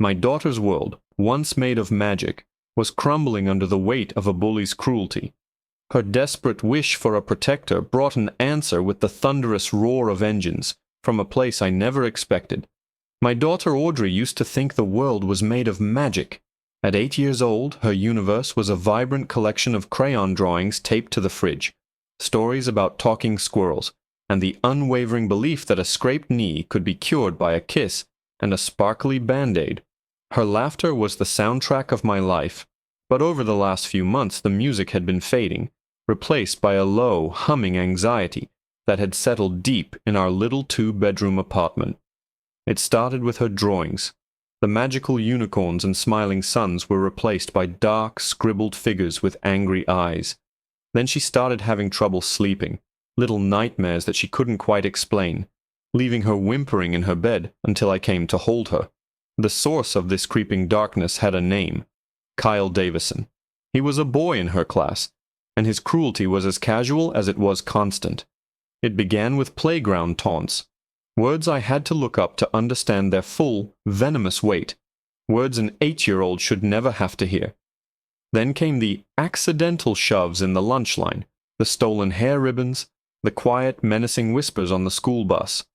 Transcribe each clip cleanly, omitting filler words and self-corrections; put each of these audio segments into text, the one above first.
My daughter's world, once made of magic, was crumbling under the weight of a bully's cruelty. Her desperate wish for a protector brought an answer with the thunderous roar of engines, from a place I never expected. My daughter Audrey used to think the world was made of magic. At 8 years old, her universe was a vibrant collection of crayon drawings taped to the fridge, stories about talking squirrels, and the unwavering belief that a scraped knee could be cured by a kiss and a sparkly Band-Aid. Her laughter was the soundtrack of my life, but over the last few months the music had been fading, replaced by a low, humming anxiety that had settled deep in our little two-bedroom apartment. It started with her drawings. The magical unicorns and smiling suns were replaced by dark, scribbled figures with angry eyes. Then she started having trouble sleeping, little nightmares that she couldn't quite explain, leaving her whimpering in her bed until I came to hold her. The source of this creeping darkness had a name: Kyle Davison. He was a boy in her class, and his cruelty was as casual as it was constant. It began with playground taunts, words I had to look up to understand their full, venomous weight, words an 8-year-old should never have to hear. Then came the accidental shoves in the lunch line, the stolen hair ribbons, the quiet, menacing whispers on the school bus.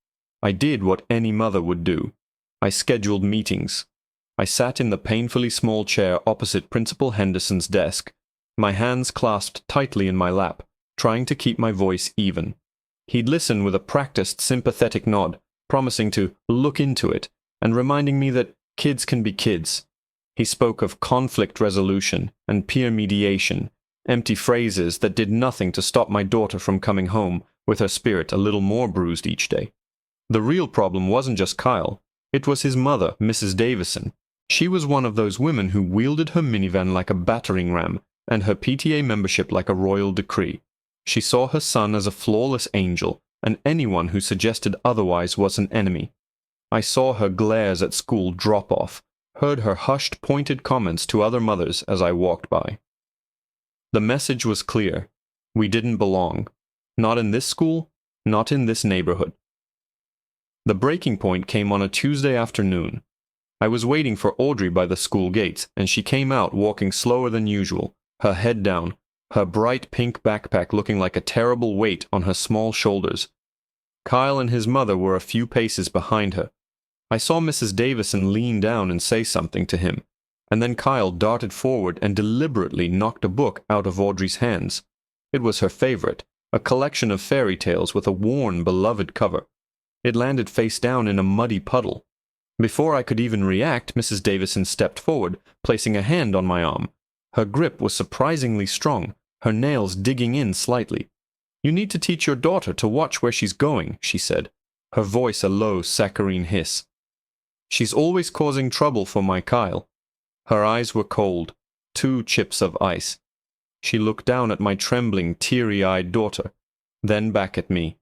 I did what any mother would do. I scheduled meetings. I sat in the painfully small chair opposite Principal Henderson's desk, my hands clasped tightly in my lap, trying to keep my voice even. He'd listen with a practiced, sympathetic nod, promising to look into it, and reminding me that kids can be kids. He spoke of conflict resolution and peer mediation, empty phrases that did nothing to stop my daughter from coming home with her spirit a little more bruised each day. The real problem wasn't just Kyle. It was his mother, Mrs. Davison. She was one of those women who wielded her minivan like a battering ram and her PTA membership like a royal decree. She saw her son as a flawless angel, and anyone who suggested otherwise was an enemy. I saw her glares at school drop off, heard her hushed, pointed comments to other mothers as I walked by. The message was clear. We didn't belong. Not in this school, not in this neighborhood. The breaking point came on a Tuesday afternoon. I was waiting for Audrey by the school gates, and she came out walking slower than usual, her head down, her bright pink backpack looking like a terrible weight on her small shoulders. Kyle and his mother were a few paces behind her. I saw Mrs. Davison lean down and say something to him, and then Kyle darted forward and deliberately knocked a book out of Audrey's hands. It was her favorite, a collection of fairy tales with a worn, beloved cover. It landed face down in a muddy puddle. Before I could even react, Mrs. Davison stepped forward, placing a hand on my arm. Her grip was surprisingly strong, her nails digging in slightly. "You need to teach your daughter to watch where she's going," she said, her voice a low, saccharine hiss. "She's always causing trouble for my Kyle." Her eyes were cold, 2 chips of ice. She looked down at my trembling, teary-eyed daughter, then back at me.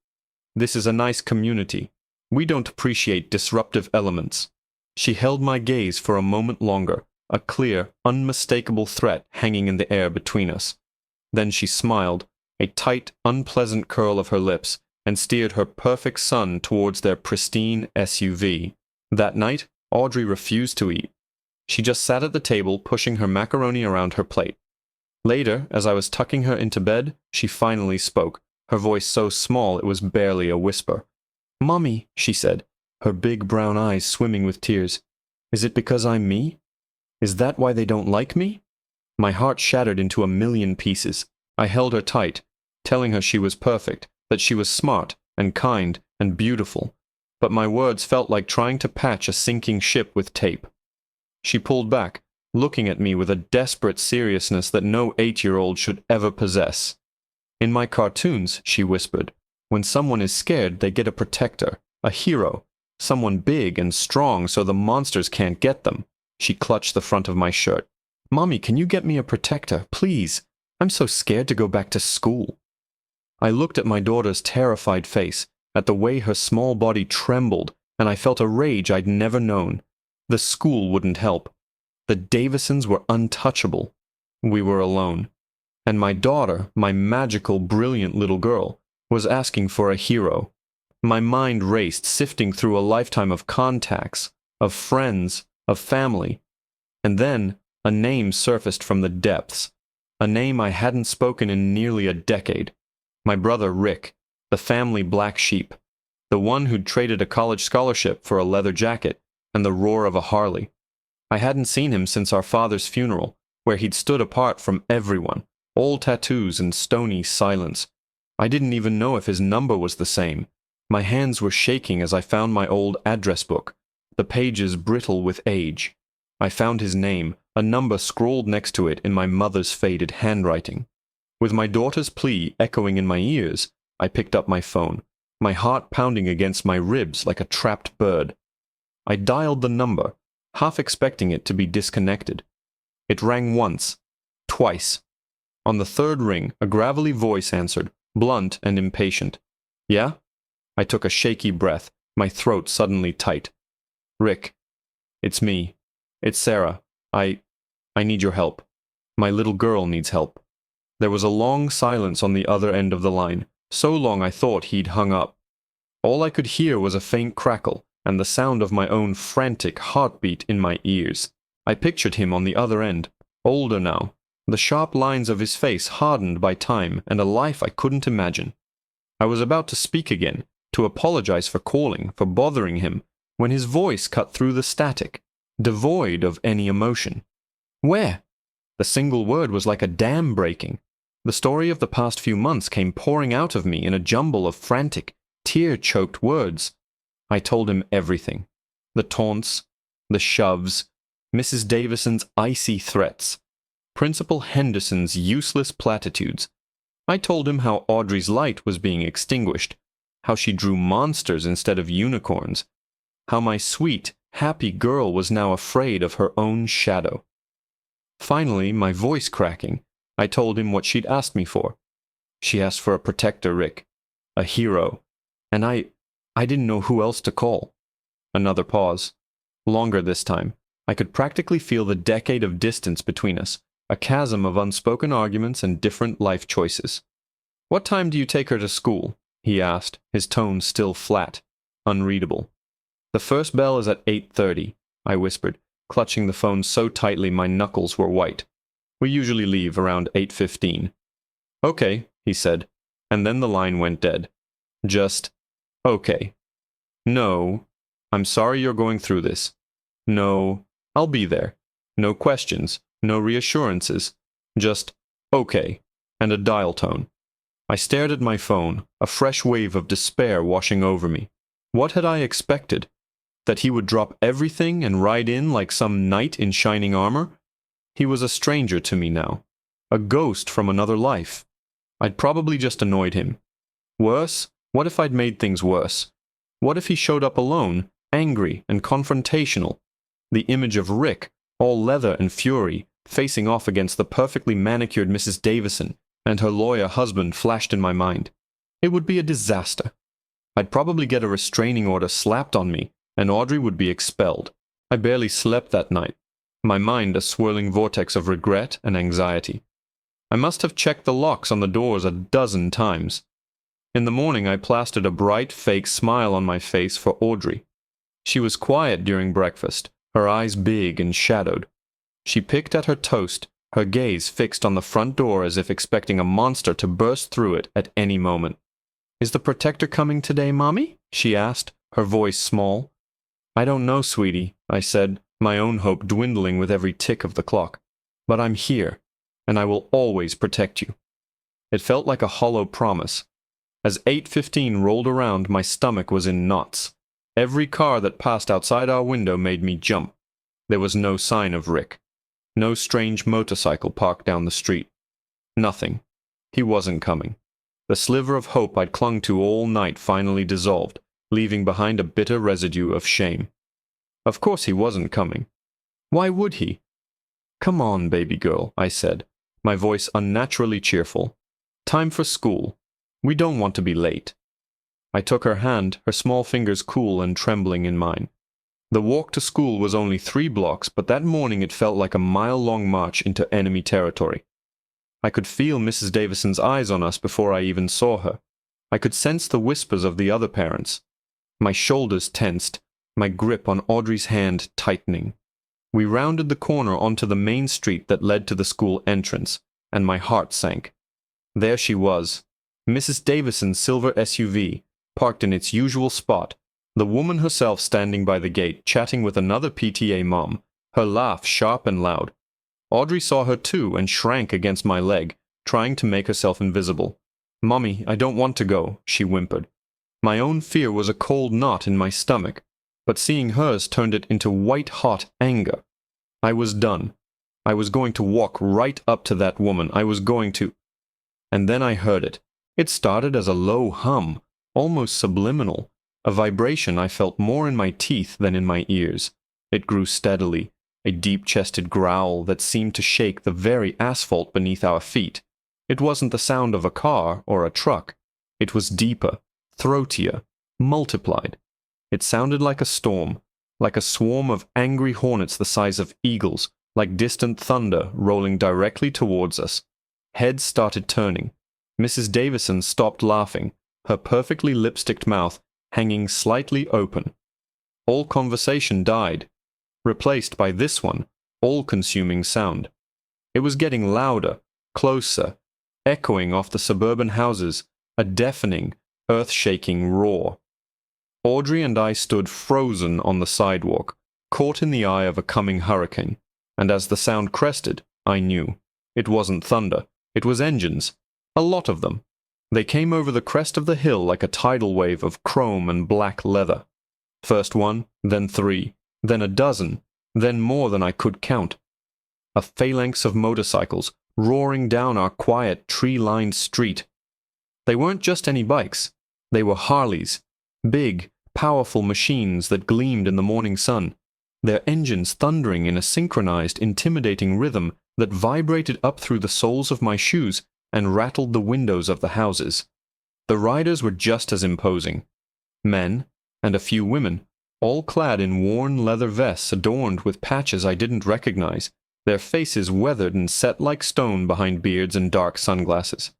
"This is a nice community. We don't appreciate disruptive elements." She held my gaze for a moment longer, a clear, unmistakable threat hanging in the air between us. Then she smiled, a tight, unpleasant curl of her lips, and steered her perfect son towards their pristine SUV. That night, Audrey refused to eat. She just sat at the table, pushing her macaroni around her plate. Later, as I was tucking her into bed, she finally spoke, her voice so small it was barely a whisper. "Mommy," she said, her big brown eyes swimming with tears. "Is it because I'm me? Is that why they don't like me?" My heart shattered into a million pieces. I held her tight, telling her she was perfect, that she was smart and kind and beautiful, but my words felt like trying to patch a sinking ship with tape. She pulled back, looking at me with a desperate seriousness that no 8-year-old should ever possess. "In my cartoons," she whispered, "when someone is scared, they get a protector, a hero, someone big and strong so the monsters can't get them." She clutched the front of my shirt. "Mommy, can you get me a protector, please? I'm so scared to go back to school." I looked at my daughter's terrified face, at the way her small body trembled, and I felt a rage I'd never known. The school wouldn't help. The Davisons were untouchable. We were alone. And my daughter, my magical, brilliant little girl, was asking for a hero. My mind raced, sifting through a lifetime of contacts, of friends, of family. And then a name surfaced from the depths, a name I hadn't spoken in nearly a decade. My brother Rick, the family black sheep, the one who'd traded a college scholarship for a leather jacket and the roar of a Harley. I hadn't seen him since our father's funeral, where he'd stood apart from everyone, all tattoos and stony silence. I didn't even know if his number was the same. My hands were shaking as I found my old address book, the pages brittle with age. I found his name, a number scrawled next to it in my mother's faded handwriting. With my daughter's plea echoing in my ears, I picked up my phone, my heart pounding against my ribs like a trapped bird. I dialed the number, half expecting it to be disconnected. It rang once, twice. On the third ring, a gravelly voice answered, blunt and impatient. "Yeah?" I took a shaky breath, my throat suddenly tight. "Rick, it's me. It's Sarah. I need your help. My little girl needs help." There was a long silence on the other end of the line, so long I thought he'd hung up. All I could hear was a faint crackle and the sound of my own frantic heartbeat in my ears. I pictured him on the other end, older now, the sharp lines of his face hardened by time and a life I couldn't imagine. I was about to speak again, to apologize for calling, for bothering him, when his voice cut through the static, devoid of any emotion. "Where?" The single word was like a dam breaking. The story of the past few months came pouring out of me in a jumble of frantic, tear-choked words. I told him everything. The taunts, the shoves, Mrs. Davison's icy threats, Principal Henderson's useless platitudes. I told him how Audrey's light was being extinguished, how she drew monsters instead of unicorns, how my sweet, happy girl was now afraid of her own shadow. Finally, my voice cracking, I told him what she'd asked me for. She asked for a protector, Rick, a hero, and I didn't know who else to call. Another pause. Longer this time. I could practically feel the decade of distance between us, a chasm of unspoken arguments and different life choices. "What time do you take her to school?" he asked, his tone still flat, unreadable. "The first bell is at 8:30, I whispered, clutching the phone so tightly my knuckles were white. "We usually leave around 8:15. "Okay," he said, and then the line went dead. Just, "Okay. No, I'm sorry you're going through this. No, I'll be there. No questions, no reassurances. Just, okay," and a dial tone. I stared at my phone, a fresh wave of despair washing over me. What had I expected? That he would drop everything and ride in like some knight in shining armor? He was a stranger to me now, a ghost from another life. I'd probably just annoyed him. Worse, what if I'd made things worse? What if he showed up alone, angry and confrontational? The image of Rick, all leather and fury, facing off against the perfectly manicured Mrs. Davison and her lawyer husband flashed in my mind. It would be a disaster. I'd probably get a restraining order slapped on me, and Audrey would be expelled. I barely slept that night, my mind a swirling vortex of regret and anxiety. I must have checked the locks on the doors a dozen times. In the morning I plastered a bright, fake smile on my face for Audrey. She was quiet during breakfast, her eyes big and shadowed. She picked at her toast, her gaze fixed on the front door as if expecting a monster to burst through it at any moment. "Is the protector coming today, Mommy?" she asked, her voice small. "I don't know, sweetie," I said, my own hope dwindling with every tick of the clock. "But I'm here, and I will always protect you." It felt like a hollow promise. As 8:15 rolled around, my stomach was in knots. Every car that passed outside our window made me jump. There was no sign of Rick. No strange motorcycle parked down the street. Nothing. He wasn't coming. The sliver of hope I'd clung to all night finally dissolved, leaving behind a bitter residue of shame. Of course he wasn't coming. Why would he? "Come on, baby girl," I said, my voice unnaturally cheerful. "Time for school. We don't want to be late." I took her hand, her small fingers cool and trembling in mine. The walk to school was only 3 blocks, but that morning it felt like a mile-long march into enemy territory. I could feel Mrs. Davison's eyes on us before I even saw her. I could sense the whispers of the other parents. My shoulders tensed, my grip on Audrey's hand tightening. We rounded the corner onto the main street that led to the school entrance, and my heart sank. There she was, Mrs. Davison's silver SUV, parked in its usual spot, the woman herself standing by the gate, chatting with another PTA mom, her laugh sharp and loud. Audrey saw her too and shrank against my leg, trying to make herself invisible. "Mommy, I don't want to go," she whimpered. My own fear was a cold knot in my stomach, but seeing hers turned it into white-hot anger. I was done. I was going to walk right up to that woman. I was going to... And then I heard it. It started as a low hum, almost subliminal, a vibration I felt more in my teeth than in my ears. It grew steadily, a deep-chested growl that seemed to shake the very asphalt beneath our feet. It wasn't the sound of a car or a truck. It was deeper, throatier, multiplied. It sounded like a storm, like a swarm of angry hornets the size of eagles, like distant thunder rolling directly towards us. Heads started turning. Mrs. Davison stopped laughing, her perfectly lipsticked mouth hanging slightly open. All conversation died, replaced by this one, all-consuming sound. It was getting louder, closer, echoing off the suburban houses, a deafening, earth-shaking roar. Audrey and I stood frozen on the sidewalk, caught in the eye of a coming hurricane, and as the sound crested, I knew. It wasn't thunder, it was engines, a lot of them. They came over the crest of the hill like a tidal wave of chrome and black leather. First one, then 3, then a dozen, then more than I could count. A phalanx of motorcycles roaring down our quiet, tree-lined street. They weren't just any bikes. They were Harleys, big, powerful machines that gleamed in the morning sun, their engines thundering in a synchronized, intimidating rhythm that vibrated up through the soles of my shoes and rattled the windows of the houses. The riders were just as imposing. Men, and a few women, all clad in worn leather vests adorned with patches I didn't recognize, their faces weathered and set like stone behind beards and dark sunglasses.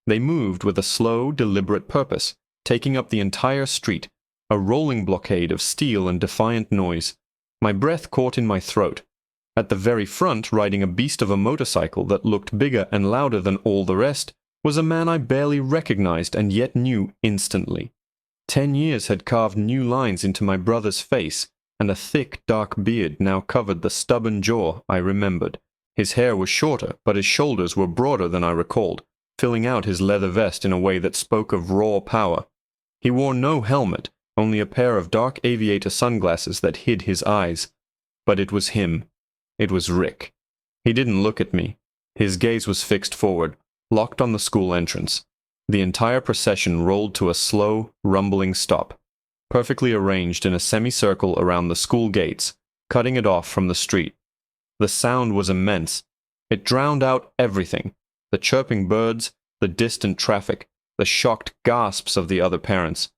They moved with a slow, deliberate purpose, taking up the entire street, a rolling blockade of steel and defiant noise. My breath caught in my throat. At the very front, riding a beast of a motorcycle that looked bigger and louder than all the rest, was a man I barely recognized and yet knew instantly. 10 years had carved new lines into my brother's face, and a thick, dark beard now covered the stubborn jaw I remembered. His hair was shorter, but his shoulders were broader than I recalled, filling out his leather vest in a way that spoke of raw power. He wore no helmet, only a pair of dark aviator sunglasses that hid his eyes. But it was him. It was Rick. He didn't look at me. His gaze was fixed forward, locked on the school entrance. The entire procession rolled to a slow, rumbling stop, perfectly arranged in a semicircle around the school gates, cutting it off from the street. The sound was immense. It drowned out everything: the chirping birds, the distant traffic, the shocked gasps of the other parents.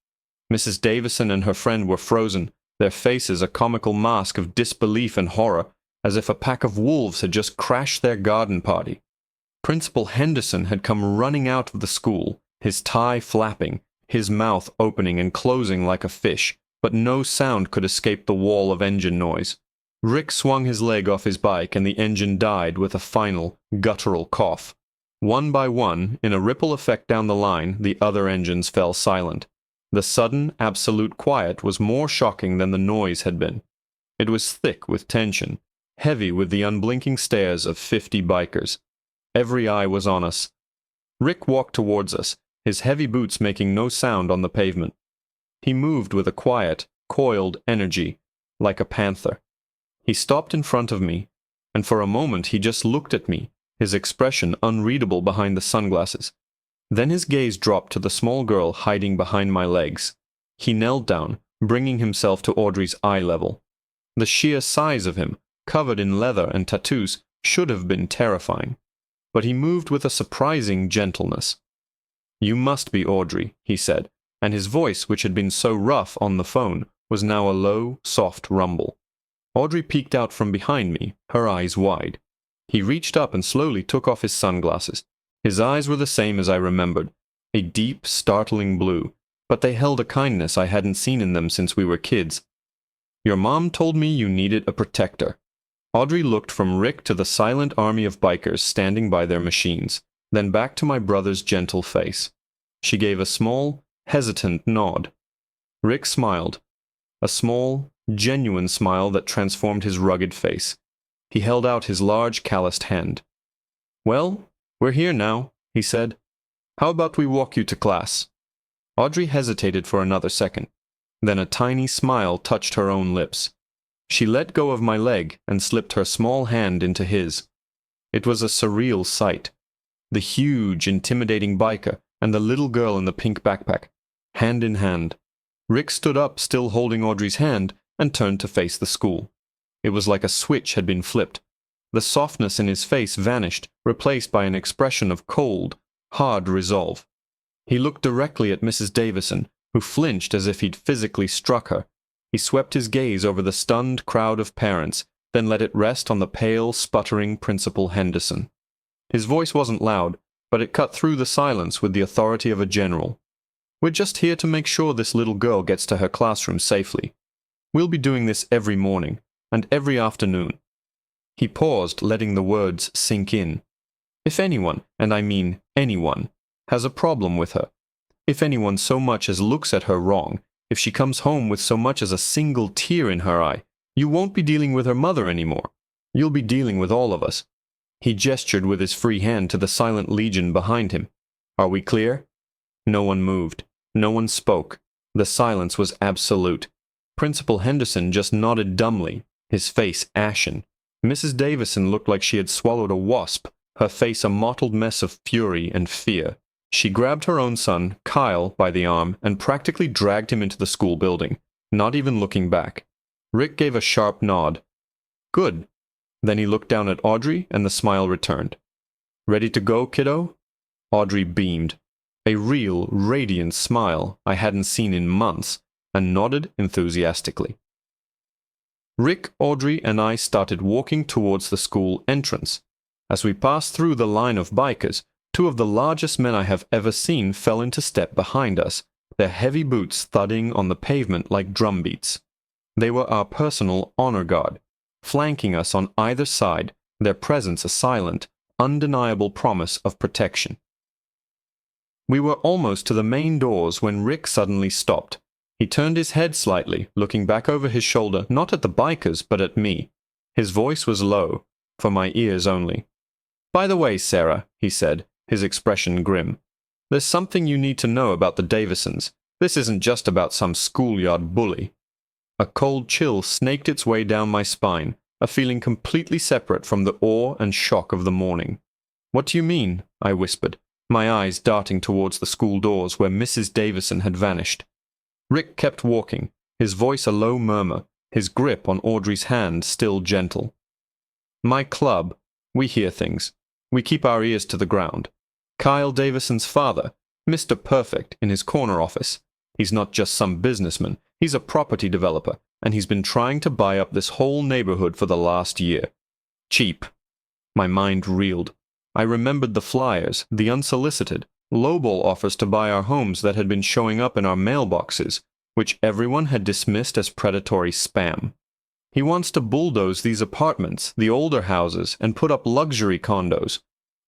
Mrs. Davison and her friend were frozen, their faces a comical mask of disbelief and horror, as if a pack of wolves had just crashed their garden party. Principal Henderson had come running out of the school, his tie flapping, his mouth opening and closing like a fish, but no sound could escape the wall of engine noise. Rick swung his leg off his bike and the engine died with a final, guttural cough. One by one, in a ripple effect down the line, the other engines fell silent. The sudden, absolute quiet was more shocking than the noise had been. It was thick with tension, heavy with the unblinking stares of 50 bikers. Every eye was on us. Rick walked towards us, his heavy boots making no sound on the pavement. He moved with a quiet, coiled energy, like a panther. He stopped in front of me, and for a moment he just looked at me, his expression unreadable behind the sunglasses. Then his gaze dropped to the small girl hiding behind my legs. He knelt down, bringing himself to Audrey's eye level. The sheer size of him, covered in leather and tattoos, should have been terrifying. But he moved with a surprising gentleness. "You must be Audrey," he said, and his voice, which had been so rough on the phone, was now a low, soft rumble. Audrey peeked out from behind me, her eyes wide. He reached up and slowly took off his sunglasses. His eyes were the same as I remembered, a deep, startling blue, but they held a kindness I hadn't seen in them since we were kids. "Your mom told me you needed a protector." Audrey looked from Rick to the silent army of bikers standing by their machines, then back to my brother's gentle face. She gave a small, hesitant nod. Rick smiled, a small, genuine smile that transformed his rugged face. He held out his large, calloused hand. "Well, we're here now," he said. "How about we walk you to class?" Audrey hesitated for another second. Then a tiny smile touched her own lips. She let go of my leg and slipped her small hand into his. It was a surreal sight. The huge, intimidating biker and the little girl in the pink backpack, hand in hand. Rick stood up, still holding Audrey's hand, and turned to face the school. It was like a switch had been flipped. The softness in his face vanished, replaced by an expression of cold, hard resolve. He looked directly at Mrs. Davison, who flinched as if he'd physically struck her. He swept his gaze over the stunned crowd of parents, then let it rest on the pale, sputtering Principal Henderson. His voice wasn't loud, but it cut through the silence with the authority of a general. "We're just here to make sure this little girl gets to her classroom safely. We'll be doing this every morning, and every afternoon." He paused, letting the words sink in. "If anyone, and I mean anyone, has a problem with her, if anyone so much as looks at her wrong, if she comes home with so much as a single tear in her eye, you won't be dealing with her mother anymore. You'll be dealing with all of us." He gestured with his free hand to the silent legion behind him. "Are we clear?" No one moved. No one spoke. The silence was absolute. Principal Henderson just nodded dumbly, his face ashen. Mrs. Davison looked like she had swallowed a wasp, her face a mottled mess of fury and fear. She grabbed her own son, Kyle, by the arm and practically dragged him into the school building, not even looking back. Rick gave a sharp nod. "Good." Then he looked down at Audrey and the smile returned. "Ready to go, kiddo?" Audrey beamed. A real, radiant smile I hadn't seen in months, and nodded enthusiastically. Rick, Audrey, and I started walking towards the school entrance. As we passed through the line of bikers, two of the largest men I have ever seen fell into step behind us, their heavy boots thudding on the pavement like drum beats. They were our personal honor guard, flanking us on either side, their presence a silent, undeniable promise of protection. We were almost to the main doors when Rick suddenly stopped. He turned his head slightly, looking back over his shoulder, not at the bikers, but at me. His voice was low, for my ears only. "By the way, Sarah," he said, his expression grim, "there's something you need to know about the Davisons. This isn't just about some schoolyard bully." A cold chill snaked its way down my spine, a feeling completely separate from the awe and shock of the morning. "What do you mean?" I whispered, my eyes darting towards the school doors where Mrs. Davison had vanished. Rick kept walking, his voice a low murmur, his grip on Audrey's hand still gentle. "My club, we hear things. We keep our ears to the ground. Kyle Davison's father, Mr. Perfect, in his corner office. He's not just some businessman, he's a property developer, and he's been trying to buy up this whole neighborhood for the last year. Cheap." My mind reeled. I remembered the flyers, the unsolicited, lowball offers to buy our homes that had been showing up in our mailboxes, which everyone had dismissed as predatory spam. He wants to bulldoze these apartments, the older houses, and put up luxury condos.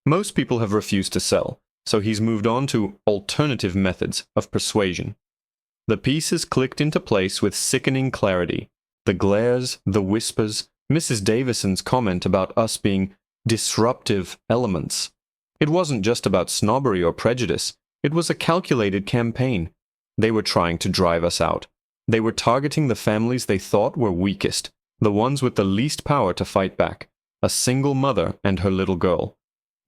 Most people have refused to sell, so he's moved on to alternative methods of persuasion. The pieces clicked into place with sickening clarity. The glares, the whispers, Mrs. Davison's comment about us being disruptive elements. It wasn't just about snobbery or prejudice. It was a calculated campaign. They were trying to drive us out. They were targeting the families they thought were weakest, the ones with the least power to fight back, a single mother and her little girl.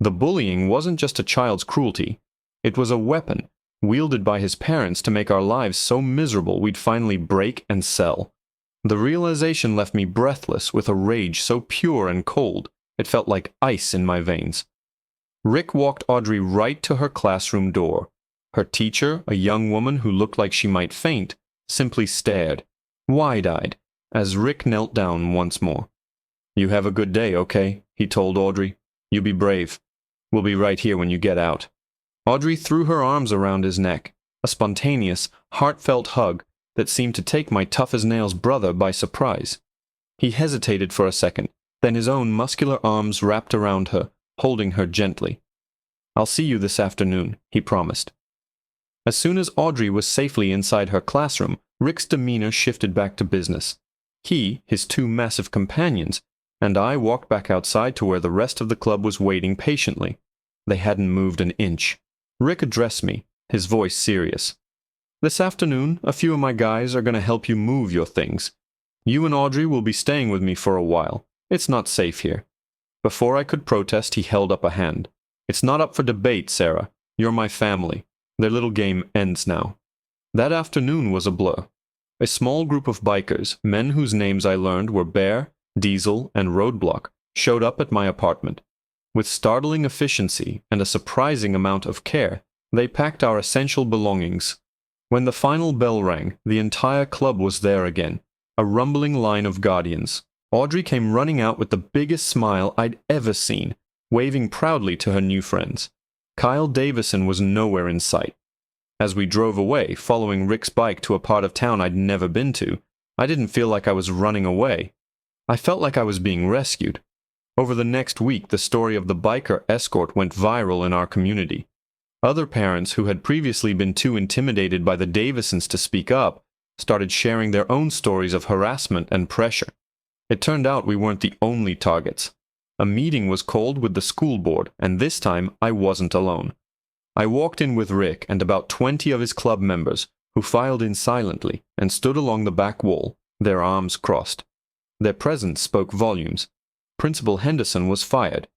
The bullying wasn't just a child's cruelty. It was a weapon, wielded by his parents to make our lives so miserable we'd finally break and sell. The realization left me breathless with a rage so pure and cold, it felt like ice in my veins. Rick walked Audrey right to her classroom door. Her teacher, a young woman who looked like she might faint, simply stared, wide-eyed, as Rick knelt down once more. "You have a good day, okay?" he told Audrey. "You be brave. We'll be right here when you get out." Audrey threw her arms around his neck, a spontaneous, heartfelt hug that seemed to take my tough-as-nails brother by surprise. He hesitated for a second, Then his own muscular arms wrapped around her, holding her gently. "I'll see you this afternoon," he promised. As soon as Audrey was safely inside her classroom, Rick's demeanor shifted back to business. He, his two massive companions, and I walked back outside to where the rest of the club was waiting patiently. They hadn't moved an inch. Rick addressed me, his voice serious. "This afternoon, a few of my guys are going to help you move your things. You and Audrey will be staying with me for a while. It's not safe here." Before I could protest, he held up a hand. "It's not up for debate, Sarah. You're my family. Their little game ends now." That afternoon was a blur. A small group of bikers, men whose names I learned were Bear, Diesel, and Roadblock, showed up at my apartment. With startling efficiency and a surprising amount of care, they packed our essential belongings. When the final bell rang, the entire club was there again, a rumbling line of guardians. Audrey came running out with the biggest smile I'd ever seen, waving proudly to her new friends. Kyle Davison was nowhere in sight. As we drove away, following Rick's bike to a part of town I'd never been to, I didn't feel like I was running away. I felt like I was being rescued. Over the next week, the story of the biker escort went viral in our community. Other parents who had previously been too intimidated by the Davisons to speak up started sharing their own stories of harassment and pressure. It turned out we weren't the only targets. A meeting was called with the school board, and this time I wasn't alone. I walked in with Rick and about 20 of his club members, who filed in silently and stood along the back wall, their arms crossed. Their presence spoke volumes. Principal Henderson was fired.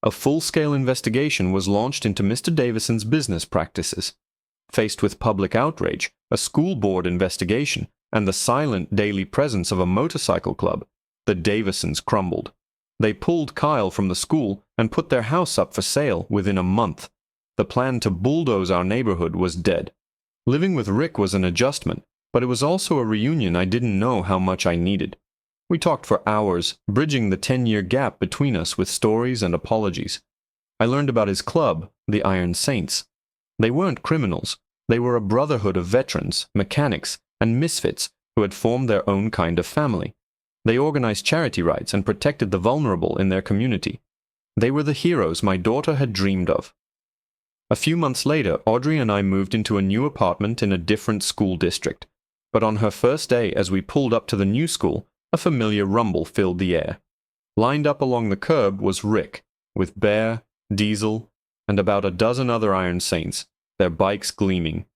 A full-scale investigation was launched into Mr. Davison's business practices. Faced with public outrage, a school board investigation, and the silent daily presence of a motorcycle club, the Davisons crumbled. They pulled Kyle from the school and put their house up for sale within a month. The plan to bulldoze our neighborhood was dead. Living with Rick was an adjustment, but it was also a reunion I didn't know how much I needed. We talked for hours, bridging the 10-year gap between us with stories and apologies. I learned about his club, the Iron Saints. They weren't criminals. They were a brotherhood of veterans, mechanics, and misfits who had formed their own kind of family. They organized charity rides and protected the vulnerable in their community. They were the heroes my daughter had dreamed of. A few months later, Audrey and I moved into a new apartment in a different school district. But on her first day, as we pulled up to the new school, a familiar rumble filled the air. Lined up along the curb was Rick, with Bear, Diesel, and about a dozen other Iron Saints, their bikes gleaming.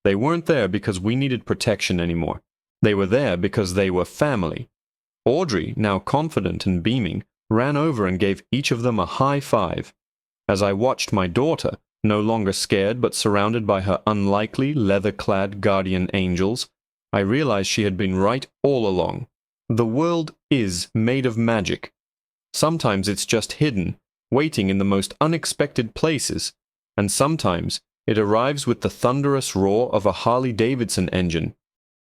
They weren't there because we needed protection anymore. They were there because they were family. Audrey, now confident and beaming, ran over and gave each of them a high five. As I watched my daughter, no longer scared but surrounded by her unlikely, leather-clad guardian angels, I realized she had been right all along. The world is made of magic. Sometimes it's just hidden, waiting in the most unexpected places, and sometimes it arrives with the thunderous roar of a Harley-Davidson engine